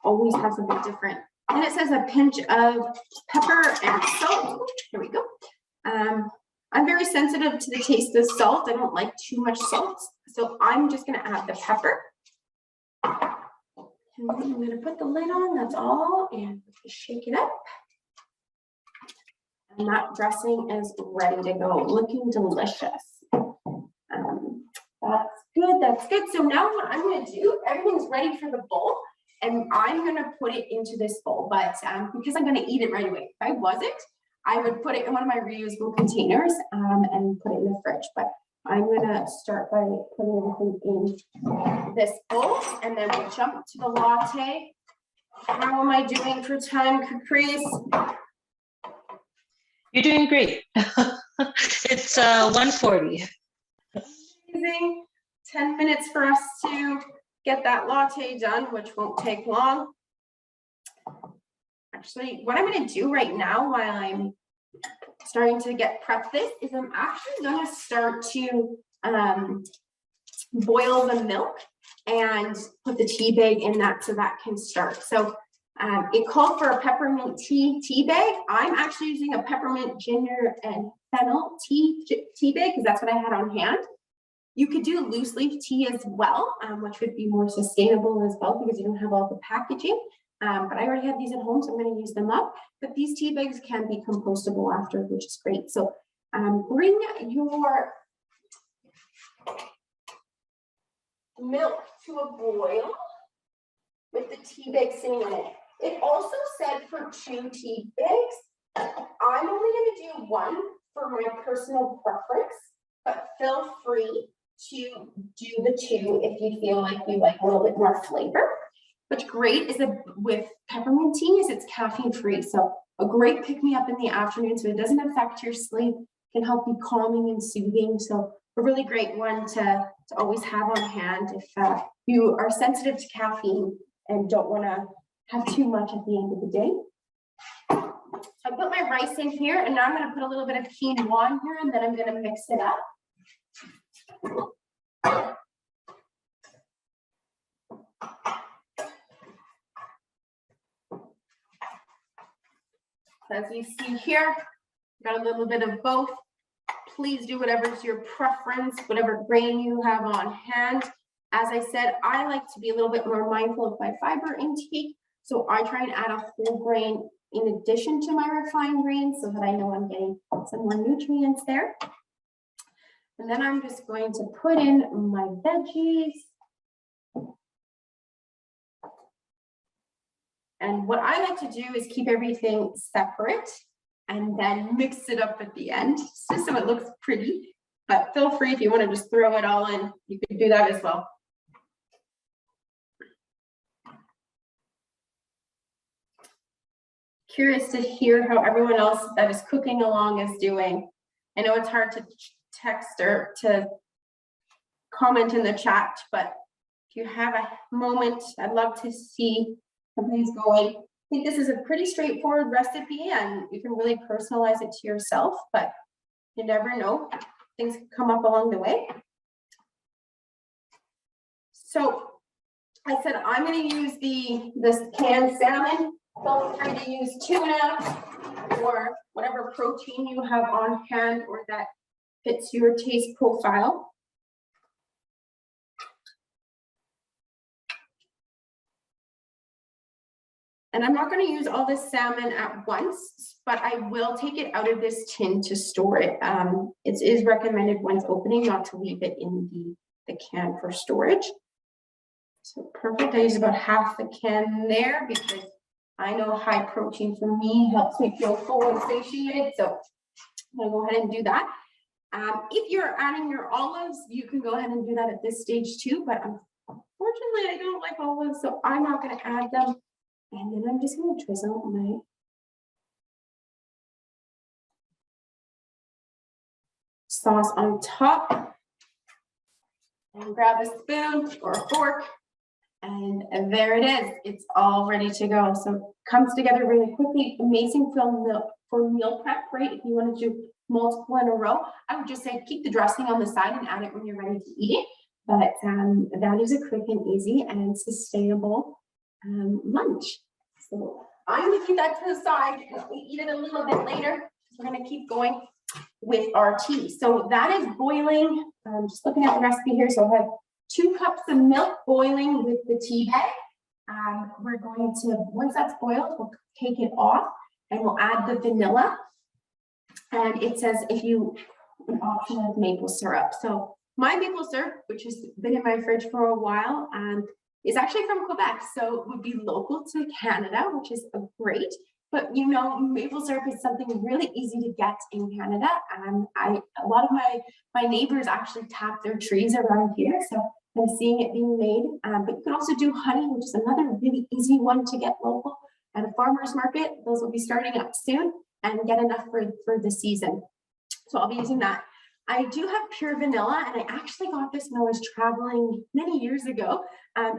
always have something different. And it says a pinch of pepper and salt. Here we go. I'm very sensitive to the taste of salt. I don't like too much salt. So I'm just gonna add the pepper. And then I'm gonna put the lid on, that's all, and shake it up. And that dressing is ready to go, looking delicious. That's good, that's good. So now what I'm gonna do, everything's ready for the bowl, and I'm gonna put it into this bowl, but because I'm gonna eat it right away. If I wasn't, I would put it in one of my reusable containers and put it in the fridge, but I'm gonna start by putting everything in this bowl, and then we'll jump to the latte. How am I doing for time, Caprice? You're doing great. It's 1:40. Amazing. 10 minutes for us to get that latte done, which won't take long. Actually, what I'm going to do right now while I'm starting to get prepped this is I'm actually going to start to boil the milk and put the tea bag in that so that can start. So it called for a peppermint tea bag. I'm actually using a peppermint ginger and fennel tea bag because that's what I had on hand. You could do loose leaf tea as well, which would be more sustainable as well because you don't have all the packaging. But I already have these at home, so I'm going to use them up. But these tea bags can be compostable after, which is great. So bring your milk to a boil with the tea bag sitting in it. It also said for 2 tea bags. I'm only going to do 1 for my personal preference, but feel free to do the 2 if you feel like you like a little bit more flavor. What's great is that with peppermint tea is it's caffeine free. So a great pick me up in the afternoon so it doesn't affect your sleep, can help be calming and soothing. So a really great one to always have on hand if you are sensitive to caffeine and don't want to have too much at the end of the day. So I put my rice in here, and now I'm going to put a little bit of quinoa in here, and then I'm going to mix it up. As you see here, got a little bit of both. Please do whatever's your preference, whatever grain you have on hand. As I said, I like to be a little bit more mindful of my fiber intake. So I try and add a whole grain in addition to my refined grains so that I know I'm getting some more nutrients there. And then I'm just going to put in my veggies. And what I like to do is keep everything separate and then mix it up at the end, just so it looks pretty. But feel free if you want to just throw it all in, you can do that as well. Curious to hear how everyone else that is cooking along is doing. I know it's hard to text or to comment in the chat, but if you have a moment, I'd love to see something's going. I think this is a pretty straightforward recipe and you can really personalize it to yourself, but you never know, things can come up along the way. So I said I'm going to use this canned salmon. Feel free to use tuna or whatever protein you have on hand or that fits your taste profile. And I'm not going to use all this salmon at once, but I will take it out of this tin to store it. It is recommended once opening not to leave it in the can for storage. So perfect. I use about half the can there because I know high protein for me helps me feel full and satiated. So I'm going to go ahead and do that. If you're adding your olives, you can go ahead and do that at this stage too. But unfortunately, I don't like olives, so I'm not going to add them. And then I'm just going to drizzle my sauce on top and grab a spoon or a fork. And there it is. It's all ready to go. So it comes together really quickly. Amazing for meal prep, right? If you want to do multiple in a row, I would just say keep the dressing on the side and add it when you're ready to eat it. But that is a quick and easy and sustainable lunch. So I'm going to keep that to the side and we eat it a little bit later. We're going to keep going. with our tea. So that is boiling. I'm just looking at the recipe here. So I have 2 cups of milk boiling with the tea bag. We're going to, once that's boiled, we'll take it off and we'll add the vanilla. And it says if you, an option of maple syrup. So my maple syrup, which has been in my fridge for a while, is actually from Quebec. So it would be local to Canada, which is great. But you know, maple syrup is something really easy to get in Canada. And a lot of my neighbors actually tap their trees around here. So I'm seeing it being made. But you can also do honey, which is another really easy one to get local at a farmer's market. Those will be starting up soon and get enough for the season. So I'll be using that. I do have pure vanilla, and I actually got this when I was traveling many years ago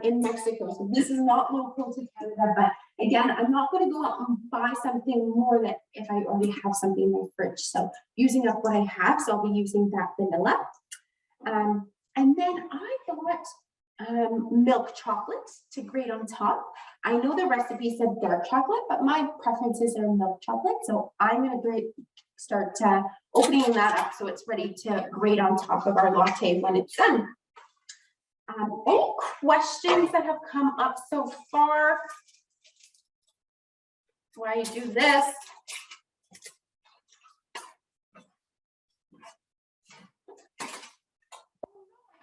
in Mexico. So this is not local to Canada, but again, I'm not going to go out and buy something more than if I already have something in my fridge. So using up what I have, so I'll be using that vanilla. And then I got milk chocolate to grate on top. I know the recipe said dark chocolate, but my preferences are milk chocolate. So I'm going to start opening that up so it's ready to grate on top of our latte when it's done. Any questions that have come up so far? Why you do this?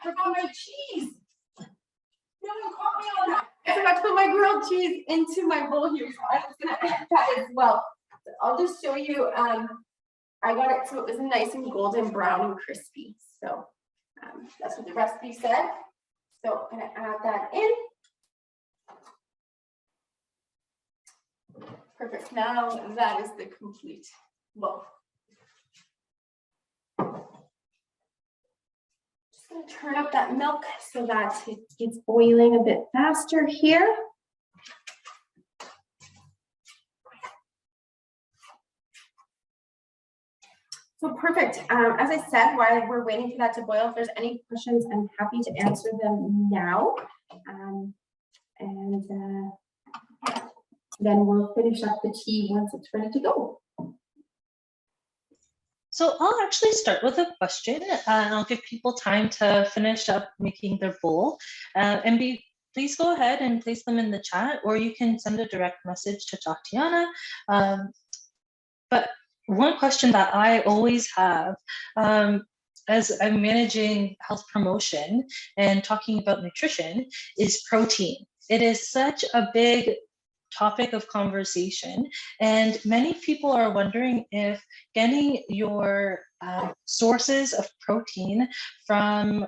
I forgot my cheese. No one caught me on that. I forgot to put my grilled cheese into my bowl here, so I was going to add that as well. So I'll just show you. I got it so it was nice and golden brown and crispy. So that's what the recipe said. So I'm going to add that in. Perfect. Now that is the complete bowl. Just going to turn up that milk so that it gets boiling a bit faster here. So perfect. As I said, while we're waiting for that to boil, if there's any questions, I'm happy to answer them now. Then we'll finish up the tea once it's ready to go. So I'll actually start with a question, and I'll give people time to finish up making their bowl. Please go ahead and place them in the chat, or you can send a direct message to Tatiana. But one question that I always have, as I'm managing health promotion and talking about nutrition, is protein. It is such a big topic of conversation, and many people are wondering if getting your sources of protein from,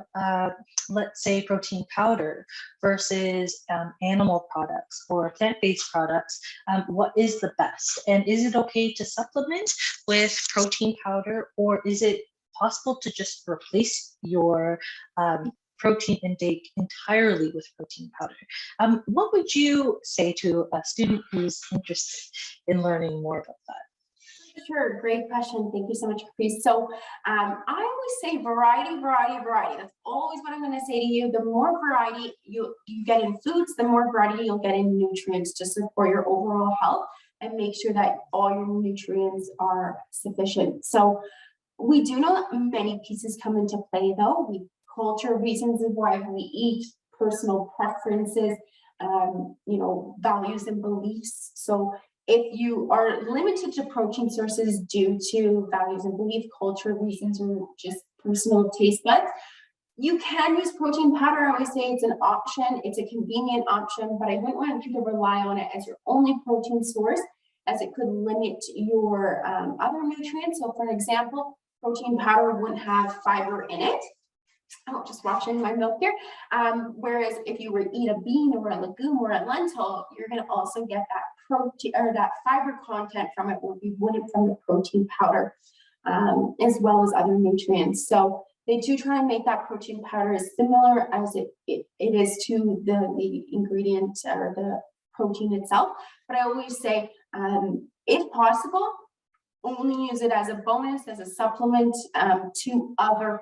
let's say, protein powder versus animal products or plant-based products, what is the best? And is it okay to supplement with protein powder, or is it possible to just replace your protein intake entirely with protein powder? What would you say to a student who's interested in learning more about that? Sure, great question. Thank you so much, Chris. So I always say variety, variety, variety. That's always what I'm going to say to you. The more variety you get in foods, the more variety you'll get in nutrients to support your overall health and make sure that all your nutrients are sufficient. So we do know that many pieces come into play, though. Culture, reasons of why we eat, personal preferences, values and beliefs. So if you are limited to protein sources due to values and belief, culture, reasons, or just personal taste buds, you can use protein powder. I always say it's an option. It's a convenient option, but I wouldn't want you to rely on it as your only protein source, as it could limit your other nutrients. So for example, protein powder wouldn't have fiber in it. I'm just watching my milk here. Whereas if you were to eat a bean or a legume or a lentil, you're going to also get that protein or that fiber content from it, what you wouldn't from the protein powder, as well as other nutrients. So they do try and make that protein powder as similar as it is to the ingredient or the protein itself. But I always say, if possible, only use it as a bonus, as a supplement to other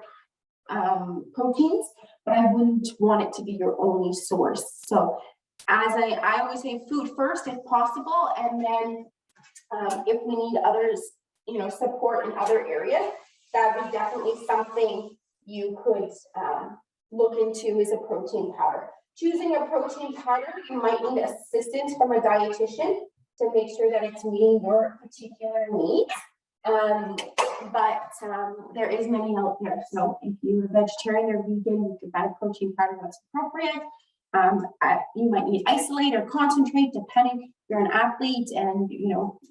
proteins, but I wouldn't want it to be your only source. So as I always say, food first if possible, and then if we need others support in other areas, that would definitely something you could look into is a protein powder. Choosing a protein powder, you might need assistance from a dietitian to make sure that it's meeting your particular needs. But there is many out there. So if you're a vegetarian or vegan, you can find a protein powder that's appropriate. You might need isolate or concentrate, depending if you're an athlete, and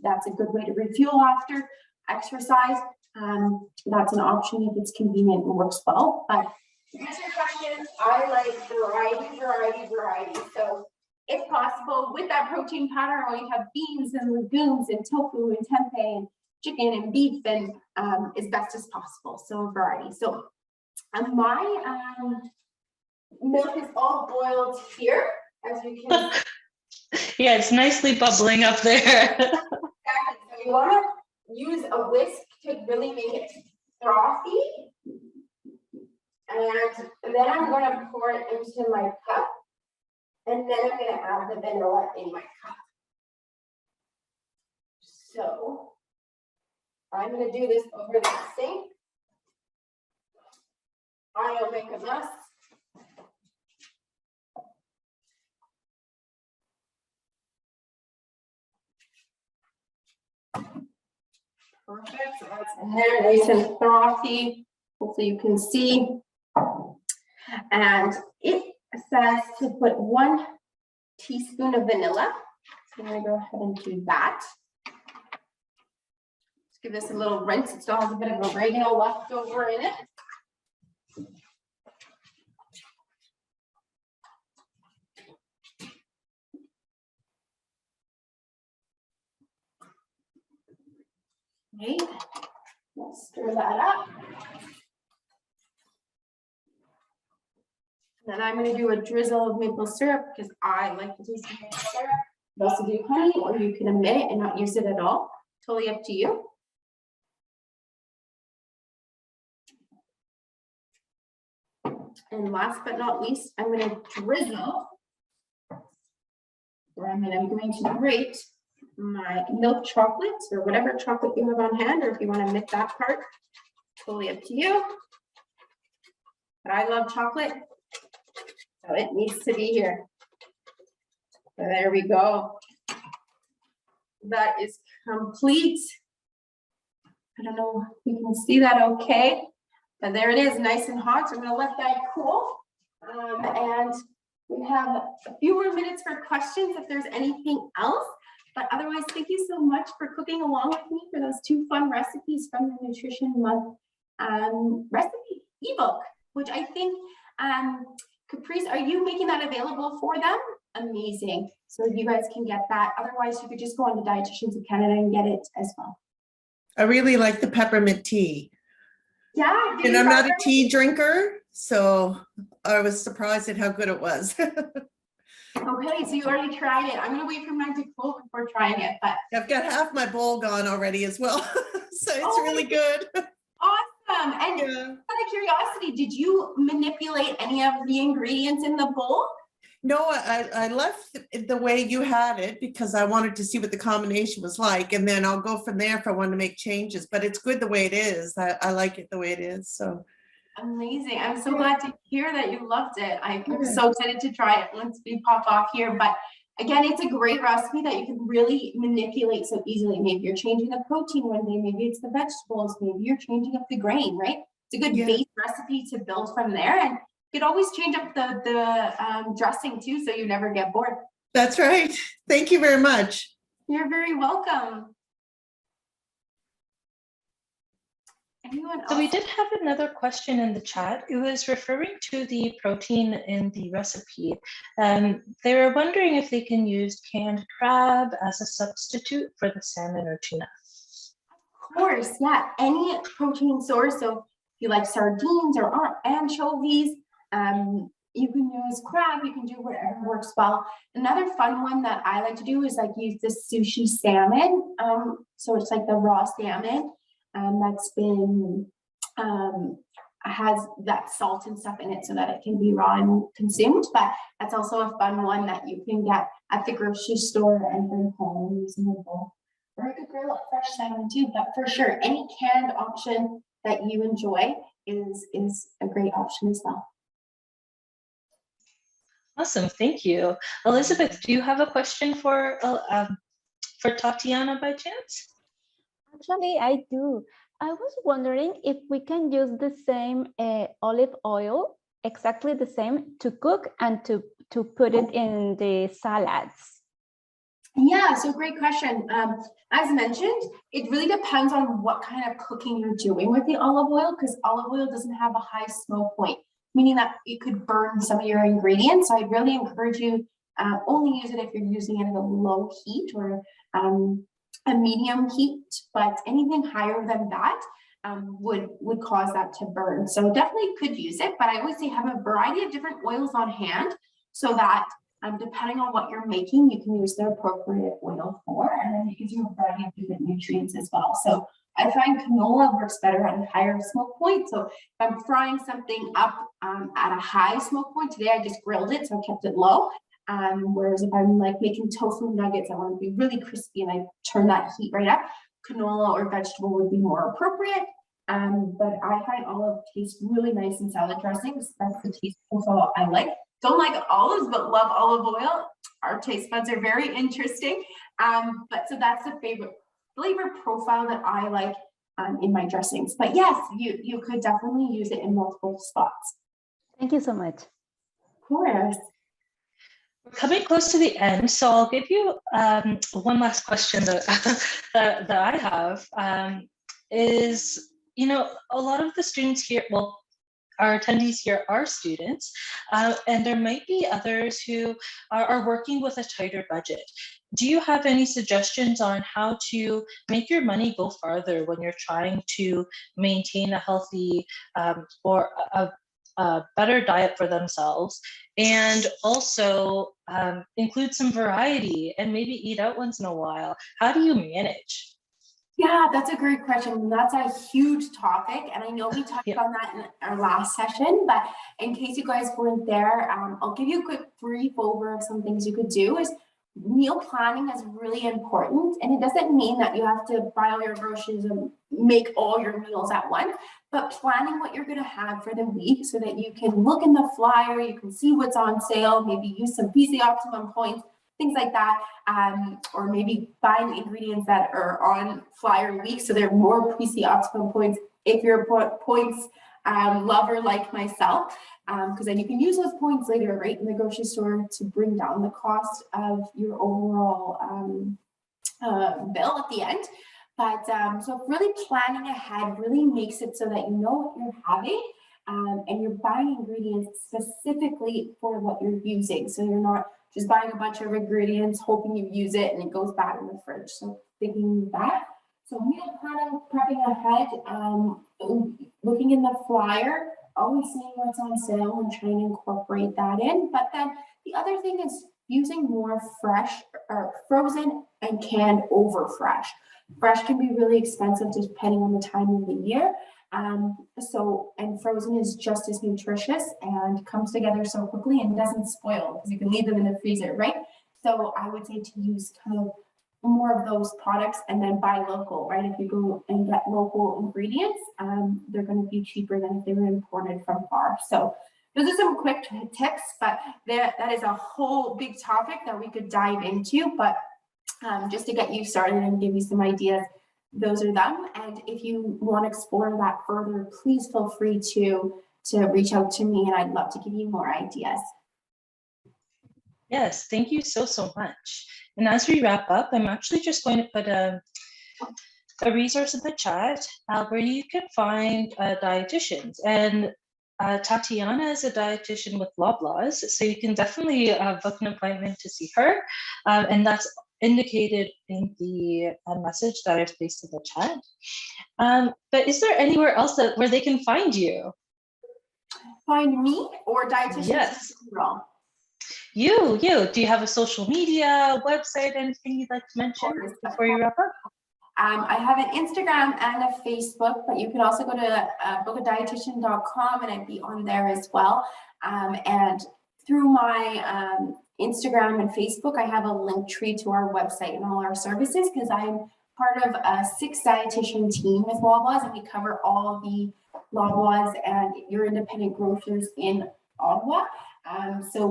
that's a good way to refuel after exercise. That's an option if it's convenient and works well. But to answer your question, I like variety. So if possible, with that protein powder, you have beans and legumes and tofu and tempeh and chicken and beef, and as best as possible. So variety. So my milk is all boiled here, as you can see. Yeah, it's nicely bubbling up there. Exactly. So you want to use a whisk to really make it frothy. And then I'm going to pour it into my cup. And then I'm going to add the vanilla in my cup. So I'm going to do this over the sink. I'll make a mess. Perfect. So that's in there, nice and frothy. Hopefully you can see. And it says to put 1 teaspoon of vanilla. So I'm going to go ahead and do that. Let's give this a little rinse. It still has a bit of oregano left over in it. Okay, let's stir that up. Then I'm going to do a drizzle of maple syrup because I like the taste of maple syrup. You can also do honey, or you can omit it and not use it at all. Totally up to you. And last but not least, I'm going to drizzle, or I'm going to grate my milk chocolate, or whatever chocolate you have on hand, or if you want to omit that part, totally up to you. But I love chocolate, so it needs to be here. So there we go. That is complete. I don't know if you can see that okay, but there it is, nice and hot. So I'm going to let that cool. And we have a few more minutes for questions if there's anything else. But otherwise, thank you so much for cooking along with me for those 2 fun recipes from the Nutrition Month recipe ebook, which I think, Caprice, are you making that available for them? Amazing. So you guys can get that. Otherwise, you could just go on to Dietitians of Canada and get it as well. I really like the peppermint tea. Yeah. And I'm not a tea drinker, so I was surprised at how good it was. Okay, so you already tried it. I'm going to wait for mine to cool before trying it, but I've got half my bowl gone already as well. So it's really good. Awesome. And Yeah. out of curiosity, did you manipulate any of the ingredients in the bowl? No, I left the way you had it because I wanted to see what the combination was like, and then I'll go from there if I want to make changes, but it's good the way it is. I like it the way it is. So amazing. I'm so glad to hear that you loved it. I'm so excited to try it once we pop off here. But again, it's a great recipe that you can really manipulate so easily. Maybe you're changing the protein one day, maybe it's the vegetables, maybe you're changing up the grain, right? It's a good base recipe to build from there. And you could always change up the dressing too, so you never get bored. that's right. Thank you very much. You're very welcome. Anyone else? So we did have another question in the chat. It was referring to the protein in the recipe. They were wondering if they can use canned crab as a substitute for the salmon or tuna. Of course, yeah. Any protein source. So if you like sardines or anchovies, you can use crab. You can do whatever works well. Another fun one that I like to do is like use the sushi salmon. So it's like the raw salmon. That's been has that salt and stuff in it so that it can be raw and consumed, but that's also a fun one that you can get at the grocery store and bring home using a bowl. Or I could grill up fresh salmon too, but for sure, any canned option that you enjoy is a great option as well. Awesome, thank you. Elizabeth, do you have a question for Tatiana by chance? Actually, I do. I was wondering if we can use the same olive oil, exactly the same, to cook and to put it in the salads. Yeah, so great question. As mentioned, it really depends on what kind of cooking you're doing with the olive oil, because olive oil doesn't have a high smoke point, meaning that it could burn some of your ingredients. So I'd really encourage you only use it if you're using it at a low heat or a medium heat, but anything higher than that would cause that to burn. So definitely could use it, but I always say have a variety of different oils on hand so that depending on what you're making, you can use the appropriate oil for, and then it gives you a variety of different nutrients as well. So I find canola works better at a higher smoke point. So if I'm frying something up at a high smoke point, today I just grilled it, so I kept it low. Whereas if I'm like making tofu nuggets, I want to be really crispy and I turn that heat right up, canola or vegetable would be more appropriate. But I find olive tastes really nice in salad dressings. That's the taste profile I like. Don't like olives, but love olive oil. Our taste buds are very interesting. But so that's the flavor profile that I like in my dressings. But yes, you could definitely use it in multiple spots. Thank you so much. Of course. We're coming close to the end, so I'll give you one last question that I have is, you know, a lot of the students here, well, our attendees here are students, and there might be others who are working with a tighter budget. Do you have any suggestions on how to make your money go farther when you're trying to maintain a healthy or a better diet for themselves, and also include some variety and maybe eat out once in a while? How do you manage? Yeah, that's a great question. That's a huge topic. And I know we talked on that in our last session, but in case you guys weren't there, I'll give you a quick brief over of some things you could do. Is meal planning is really important. And it doesn't mean that you have to buy all your groceries and make all your meals at once, but planning what you're going to have for the week so that you can look in the flyer, you can see what's on sale, maybe use some PC Optimum points, things like that, or maybe buying ingredients that are on flyer week, so they're more PC Optimum points if you're a points lover like myself, because then you can use those points later, right, in the grocery store to bring down the cost of your overall bill at the end. But so really planning ahead really makes it so that you know what you're having, and you're buying ingredients specifically for what you're using, so you're not just buying a bunch of ingredients, hoping you use it and it goes bad in the fridge. So thinking that. So meal planning, prepping ahead, looking in the flyer, always seeing what's on sale and trying to incorporate that in. But then the other thing is using more fresh or frozen and canned over fresh. Fresh can be really expensive depending on the time of the year. And frozen is just as nutritious and comes together so quickly and doesn't spoil because you can leave them in the freezer, right? So I would say to use kind of more of those products and then buy local, right? If you go and get local ingredients, they're going to be cheaper than if they were imported from far. So those are some quick tips, but that is a whole big topic that we could dive into, but just to get you started and give you some ideas, those are them. And if you want to explore that further, please feel free to reach out to me, and I'd love to give you more ideas. Yes, thank you so much. And as we wrap up, I'm actually just going to put a resource in the chat where you can find dietitians. And Tatiana is a dietitian with Loblaws, so you can definitely book an appointment to see her. And that's indicated in the message that I've placed in the chat. But is there anywhere else where they can find you? Find me or dietitians? Yes. You. Do you have a social media, website, anything you'd like to mention before you wrap up? I have an Instagram and a Facebook, but you can also go to bookadietitian.com and I'd be on there as well. And through my Instagram and Facebook, I have a link tree to our website and all our services, because I'm part of a 6 dietitian team with Loblaws, and we cover all the Loblaws and your independent grocers in Ottawa. So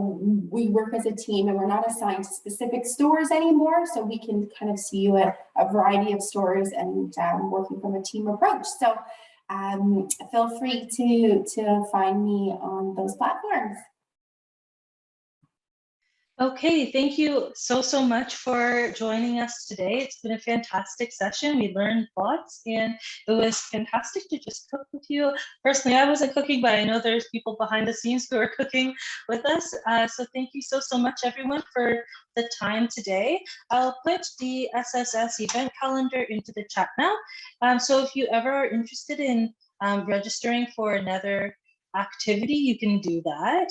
we work as a team, and we're not assigned to specific stores anymore, so we can kind of see you at a variety of stores and working from a team approach. So feel free to find me on those platforms. Okay, thank you so much for joining us today. It's been a fantastic session. We learned lots, and it was fantastic to just cook with you. Personally, I wasn't cooking, but I know there's people behind the scenes who are cooking with us. So thank you so much, everyone, for the time today. I'll put the SSS event calendar into the chat now. So if you ever are interested in registering for another activity, you can do that,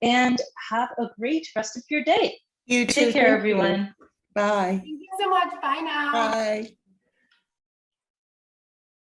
and have a great rest of your day. You too. Take care, Thank you. everyone. Bye. Thank you so much. Bye now. Bye.